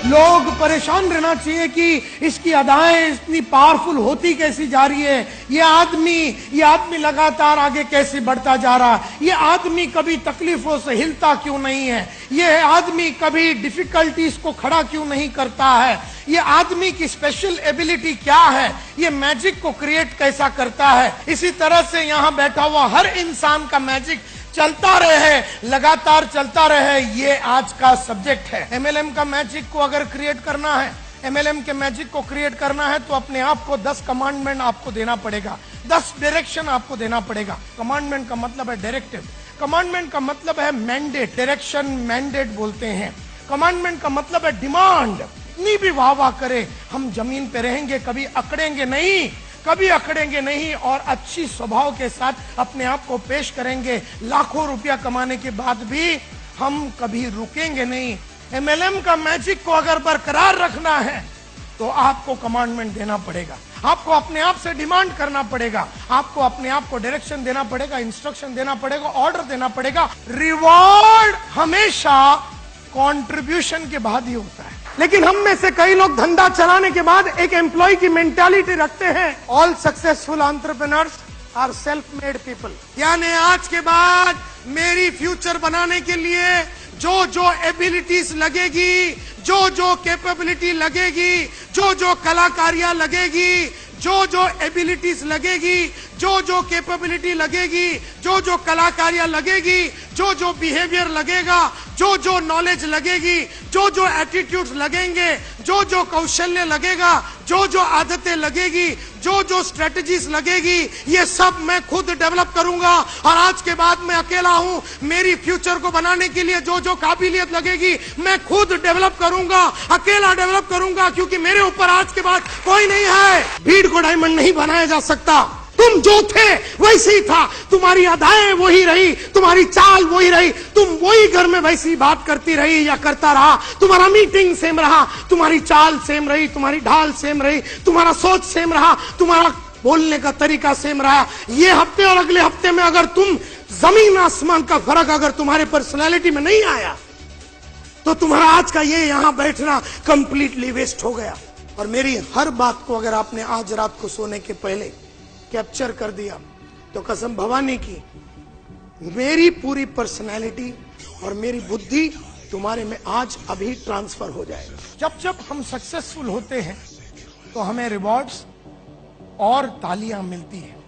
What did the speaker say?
लोग परेशान रहना चाहिए कि इसकी अदाएं इतनी पावरफुल होती कैसी जा रही है, ये आदमी लगातार आगे कैसे बढ़ता जा रहा है, ये आदमी कभी तकलीफों से हिलता क्यों नहीं है, ये आदमी कभी डिफिकल्टीज को खड़ा क्यों नहीं करता है, ये आदमी की स्पेशल एबिलिटी क्या है, ये मैजिक को क्रिएट कैसा करता है। इसी तरह से यहां बैठा हुआ हर इंसान का मैजिक चलता रहे, लगातार चलता रहे, ये आज का सब्जेक्ट है। एमएलएम का मैजिक को अगर क्रिएट करना है, एमएलएम के मैजिक को क्रिएट करना है तो अपने आप को 10 कमांडमेंट आपको देना पड़ेगा, 10 डायरेक्शन आपको देना पड़ेगा। कमांडमेंट का मतलब है डायरेक्टिव, कमांडमेंट का मतलब है मैंडेट, डायरेक्शन मैंडेट बोलते हैं। कमांडमेंट का मतलब है डिमांड। इतनी भी वाह वाह करे, हम जमीन पे रहेंगे, कभी अकड़ेंगे नहीं, कभी अकड़ेंगे नहीं और अच्छी स्वभाव के साथ अपने आप को पेश करेंगे। लाखों रुपया कमाने के बाद भी हम कभी रुकेंगे नहीं। एमएलएम का मैजिक को अगर बरकरार रखना है तो आपको कमांडमेंट देना पड़ेगा, आपको अपने आप से डिमांड करना पड़ेगा, आपको अपने आप को डायरेक्शन देना पड़ेगा, इंस्ट्रक्शन देना पड़ेगा, ऑर्डर देना पड़ेगा। रिवॉर्ड हमेशा कंट्रीब्यूशन के बाद ही होता है। लेकिन हम में से कई लोग धंधा चलाने के बाद एक एम्प्लॉय की मेंटालिटी रखते हैं। All successful entrepreneurs are self made people, यानी आज के बाद मेरी फ्यूचर बनाने के लिए जो जो एबिलिटीज लगेगी, जो जो कैपेबिलिटी लगेगी, जो जो कलाकारियां लगेगी, जो जो एबिलिटीज लगेगी, जो जो कैपेबिलिटी लगेगी, जो जो कलाकारियां लगेगी, जो जो बिहेवियर लगेगा, जो जो नॉलेज लगेगी, जो जो एटीट्यूड्स लगेंगे, जो जो कौशल्य लगेगा, जो जो आदतें लगेगी, जो जो स्ट्रेटजीज लगेगी, ये सब मैं खुद डेवलप करूंगा। और आज के बाद मैं अकेला हूं, मेरी फ्यूचर को बनाने के लिए जो जो काबिलियत लगेगी मैं खुद डेवलप करूंगा, अकेला डेवलप करूंगा, क्योंकि मेरे ऊपर आज के बाद कोई नहीं है। भीड़ को डायमंड नहीं बनाया जा सकता। तुम जो थे वैसे ही था, तुम्हारी अदाएं वही रही, तुम्हारी चाल वही रही, तुम वही घर में वैसी बात करती रही या करता रहा, तुम्हारा मीटिंग सेम रहा, तुम्हारी चाल सेम रही, तुम्हारी ढाल सेम रही, तुम्हारा सोच सेम रहा, तुम्हारा बोलने का तरीका सेम रहा। ये हफ्ते और अगले हफ्ते में अगर तुम जमीन आसमान का फर्क अगर तुम्हारे पर्सनैलिटी में नहीं आया तो तुम्हारा आज का ये यहां बैठना कंप्लीटली वेस्ट हो गया। और मेरी हर बात को अगर आपने आज रात को सोने के पहले कैप्चर कर दिया तो कसम भवानी की मेरी पूरी पर्सनैलिटी और मेरी बुद्धि तुम्हारे में आज अभी ट्रांसफर हो जाएगा। जब जब हम सक्सेसफुल होते हैं तो हमें रिवॉर्ड्स और तालियां मिलती हैं।